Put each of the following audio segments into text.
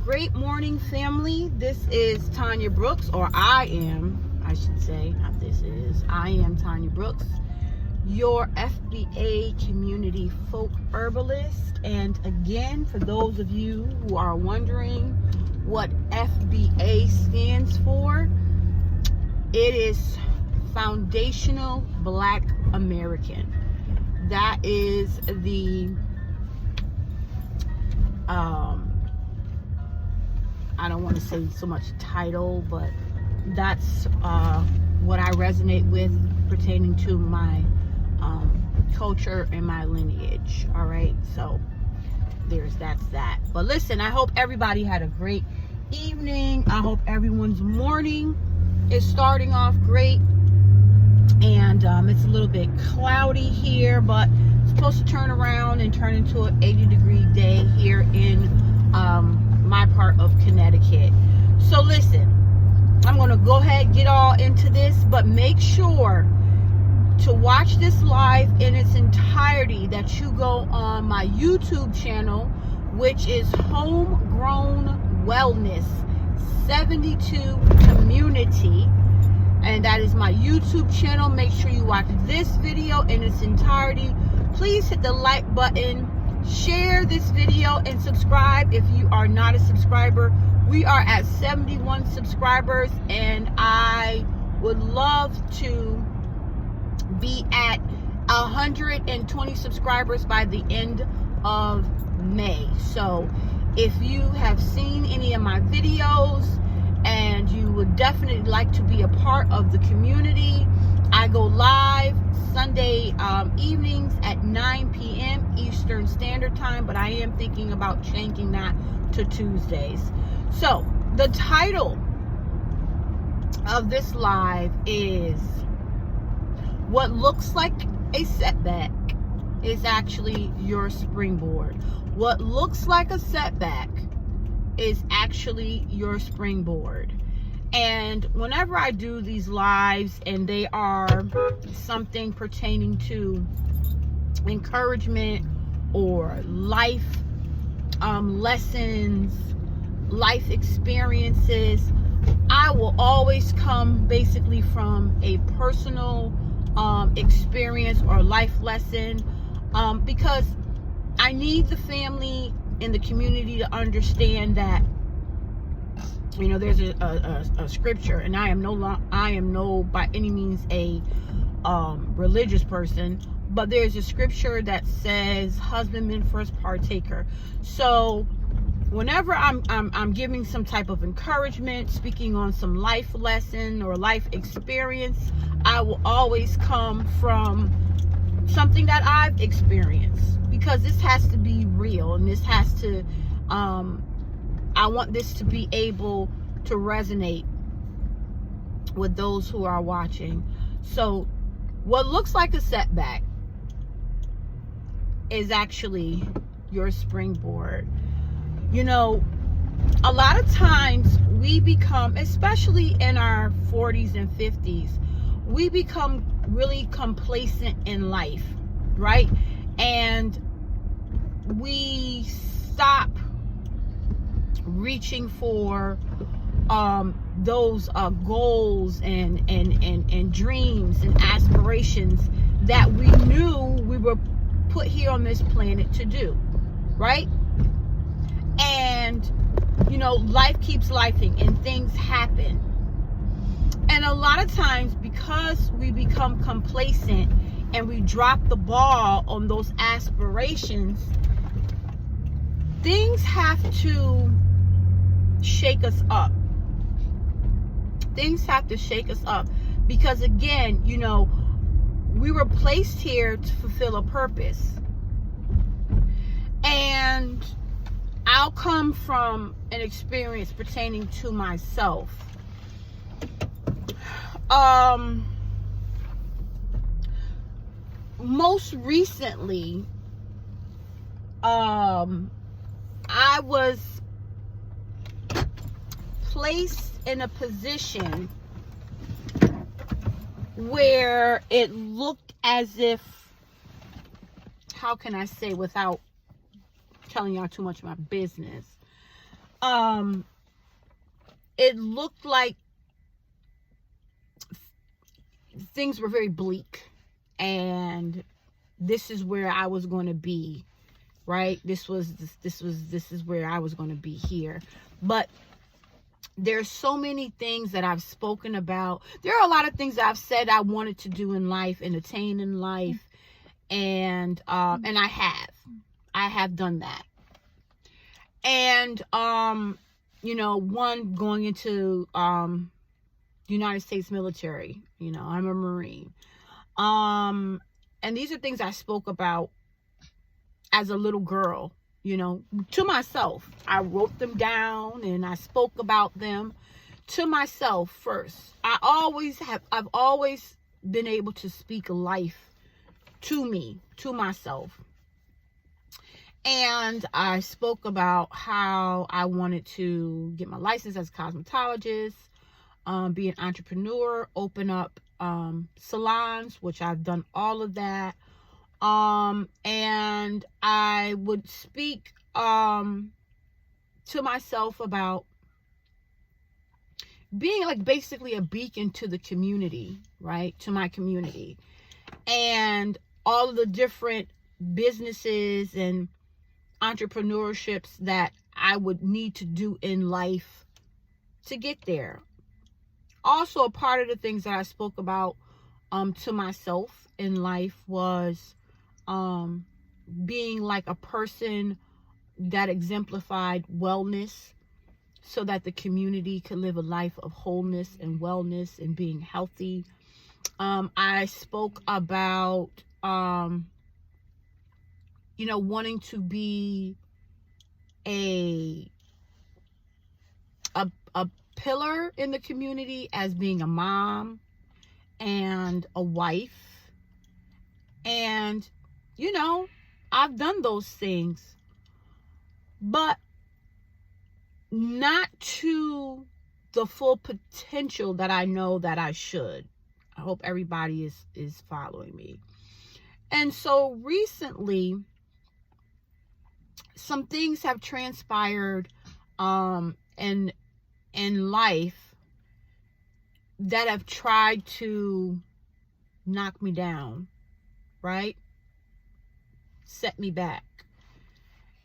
Great morning, family. This is Tanya Brooks, or I am Tanya Brooks, your FBA community folk herbalist. And again, for those of you who are wondering what FBA stands for, it is Foundational Black American. That is the I don't want to say so much title, but that's what I resonate with pertaining to my culture and my lineage. All right, so that's that. But listen, I hope everybody had a great evening. I hope everyone's morning is starting off great. And it's a little bit cloudy here, but it's supposed to turn around and turn into an 80-degree day here in my part of Connecticut. So listen, I'm going to go ahead and get all into this, but make sure to watch this live in its entirety, that you go on my YouTube channel, which is Homegrown Wellness 72 Community. And that is my YouTube channel. Make sure you watch this video in its entirety. Please hit the like button, share this video, and subscribe if you are not a subscriber. We are at 71 subscribers, and I would love to be at 120 subscribers by the end of May. So if you have seen any of my videos and you would definitely like to be a part of the community, I go live Sunday evenings at 9 p.m. Eastern Standard Time, but I am thinking about changing that to Tuesdays. So the title of this live is "What Looks Like a Setback is Actually Your Springboard." What looks like a setback is actually your springboard. And whenever I do these lives and they are something pertaining to encouragement or life lessons, life experiences, I will always come basically from a personal experience or life lesson, because I need the family in the community to understand that, you know, there's a scripture, and I am no by any means a religious person, but there's a scripture that says husbandman first partaker. So whenever I'm giving some type of encouragement, speaking on some life lesson or life experience, I will always come from something that I've experienced, because this has to be real, and this has to I want this to be able to resonate with those who are watching. So what looks like a setback is actually your springboard. You know, a lot of times we become, especially in our 40s and 50s, we become really complacent in life, right? And we stop reaching for those goals and dreams and aspirations that we knew we were put here on this planet to do, right? And you know, life keeps lifing and things happen, and a lot of times, because we become complacent and we drop the ball on those aspirations, things have to shake us up. Things have to shake us up, because again, you know, we were placed here to fulfill a purpose. And I'll come from an experience pertaining to myself. Most recently, I was placed in a position where it looked as if, how can I say without telling y'all too much of my business, it looked like things were very bleak, and this is where I was going to be, right? This is where I was going to be here. But there's so many things that I've spoken about. There are a lot of things that I've said I wanted to do in life and attain in life, and I have done that. And one, going into United States military. I'm a Marine. And these are things I spoke about as a little girl, to myself. I wrote them down and I spoke about them to myself first. I've always been able to speak life to me, to myself. And I spoke about how I wanted to get my license as a cosmetologist, be an entrepreneur, open up salons, which I've done all of that. And I would speak to myself about being like basically a beacon to the community, right? To my community, and all of the different businesses and entrepreneurships that I would need to do in life to get there. Also, a part of the things that I spoke about to myself in life was being like a person that exemplified wellness, so that the community could live a life of wholeness and wellness and being healthy. I spoke about wanting to be a pillar in the community, as being a mom and a wife. And I've done those things, but not to the full potential that I know that I should. I hope everybody is following me. And so recently, some things have transpired in life that have tried to knock me down, right? Set me back.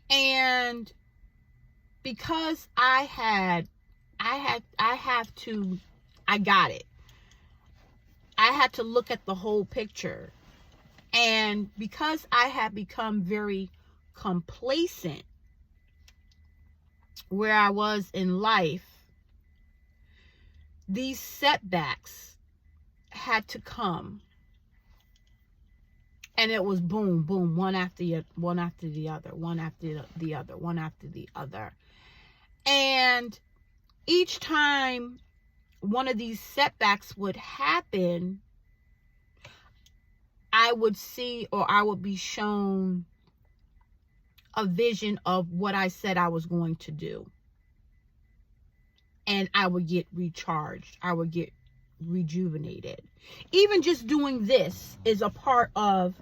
And because I had to look at the whole picture. And because I had become very complacent where I was in life, these setbacks had to come. And it was boom, boom, one after the other. And each time one of these setbacks would happen, I would see, or I would be shown, a vision of what I said I was going to do. And I would get recharged. I would get rejuvenated. Even just doing this is a part of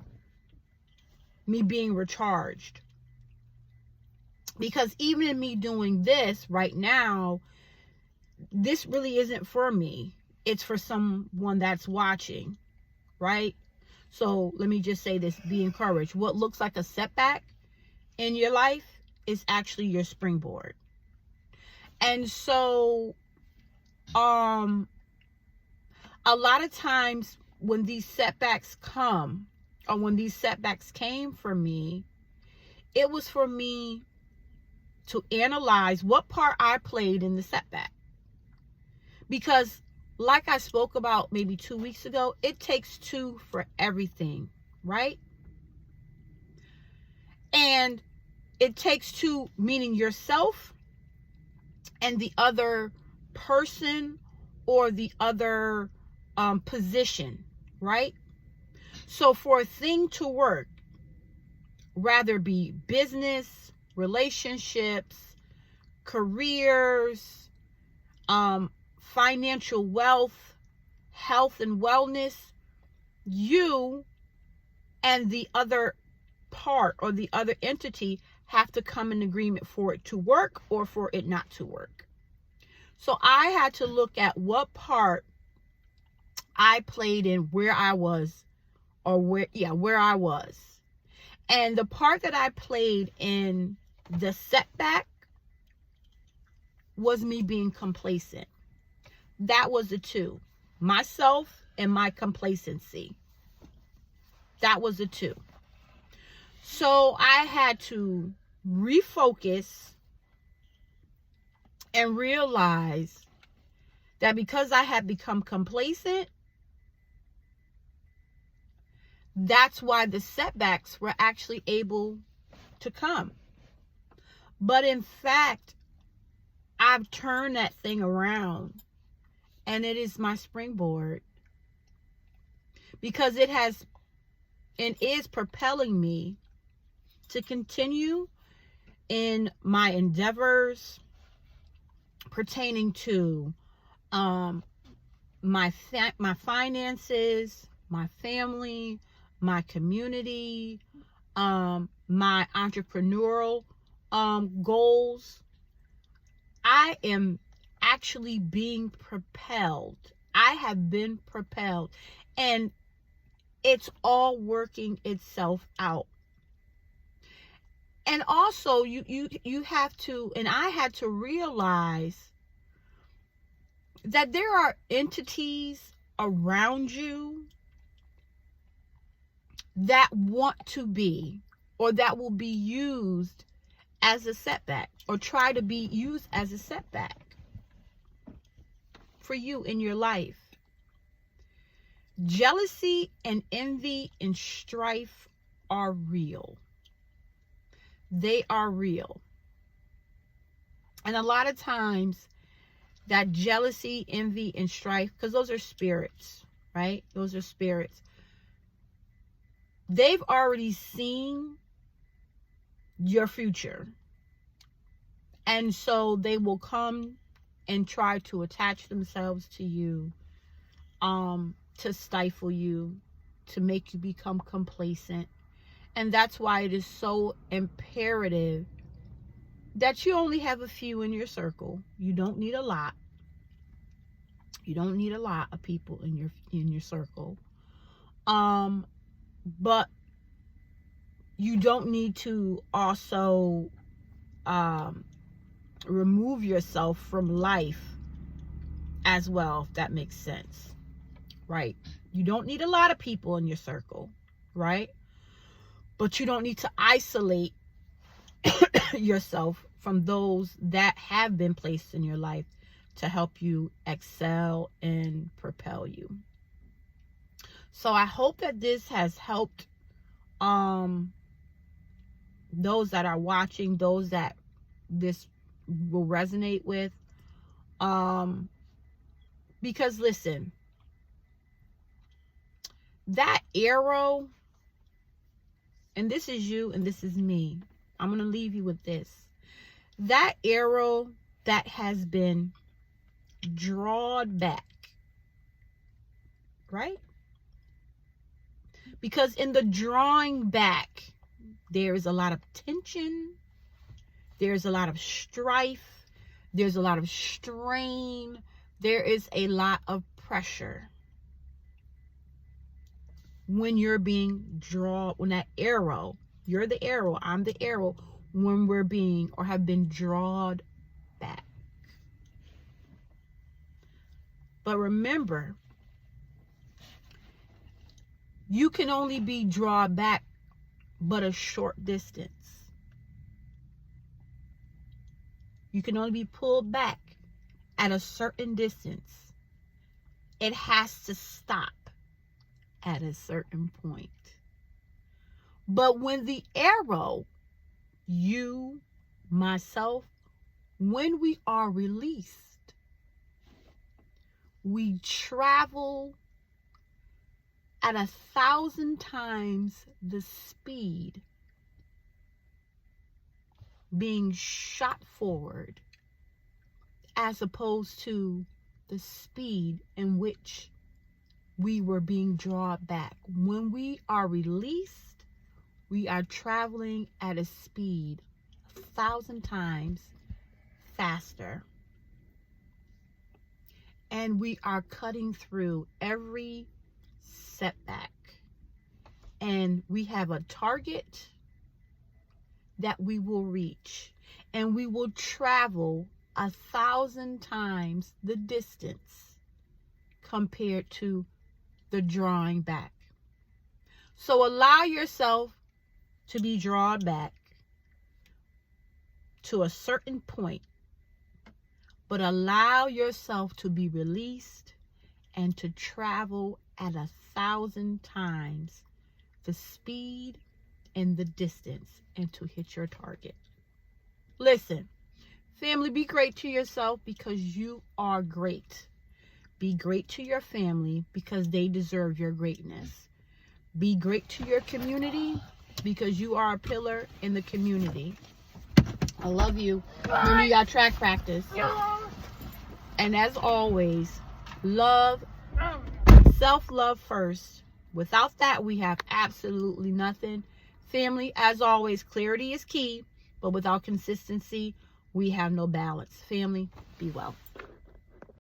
me being recharged. Because even in me doing this right now, this really isn't for me. It's for someone that's watching, right? So let me just say this, be encouraged. What looks like a setback in your life is actually your springboard. And so, a lot of times when these setbacks come, or when these setbacks came for me, it was for me to analyze what part I played in the setback. Because like I spoke about maybe 2 weeks ago, it takes two for everything, right? And it takes two, meaning yourself and the other person or the other position, right? So for a thing to work, rather be business, relationships, careers, financial wealth, health and wellness, you and the other part or the other entity have to come in agreement for it to work or for it not to work. So I had to look at what part I played in where I was, or where I was. And the part that I played in the setback was me being complacent. That was the two. Myself and my complacency. That was the two. So I had to refocus and realize that because I had become complacent, that's why the setbacks were actually able to come. But in fact, I've turned that thing around, and it is my springboard, because it has and is propelling me to continue in my endeavors pertaining to my finances, my family, my community, my entrepreneurial goals. I am actually being propelled. I have been propelled, and it's all working itself out. And also you have to, and I had to realize that there are entities around you that want to be, or that will be used as a setback, or try to be used as a setback for you in your life. Jealousy and envy and strife are real. They are real. And a lot of times that jealousy, envy, and strife, because those are spirits, right? Those are spirits. They've already seen your future. And so they will come and try to attach themselves to you, to stifle you, to make you become complacent. And that's why it is so imperative that you only have a few in your circle. You don't need a lot. You don't need a lot of people in your circle. But you don't need to also remove yourself from life as well, if that makes sense. Right? You don't need a lot of people in your circle, right? But you don't need to isolate yourself from those that have been placed in your life to help you excel and propel you. So I hope that this has helped those that are watching, those that this will resonate with. Because listen, that arrow, and this is you and this is me, I'm going to leave you with this. That arrow that has been drawn back, right? Because in the drawing back, there is a lot of tension. There's a lot of strife. There's a lot of strain. There is a lot of pressure. When you're being drawn, when that arrow, you're the arrow, I'm the arrow, when we're being or have been drawn back. But remember, you can only be drawn back but a short distance. You can only be pulled back at a certain distance. It has to stop at a certain point. But when the arrow, you, myself, when we are released, we travel at 1,000 times the speed being shot forward, as opposed to the speed in which we were being drawn back. When we are released, we are traveling at a speed 1,000 times faster. And we are cutting through every setback. And we have a target that we will reach. And we will travel 1,000 times the distance compared to the drawing back. So allow yourself to be drawn back to a certain point, but allow yourself to be released and to travel at 1,000 times the speed and the distance and to hit your target. Listen, family, be great to yourself because you are great. Be great to your family because they deserve your greatness. Be great to your community because you are a pillar in the community. I love you. Remember, you got track practice. And as always, love, self-love first. Without that, we have absolutely nothing. Family, as always, clarity is key, but without consistency, we have no balance. Family, be well.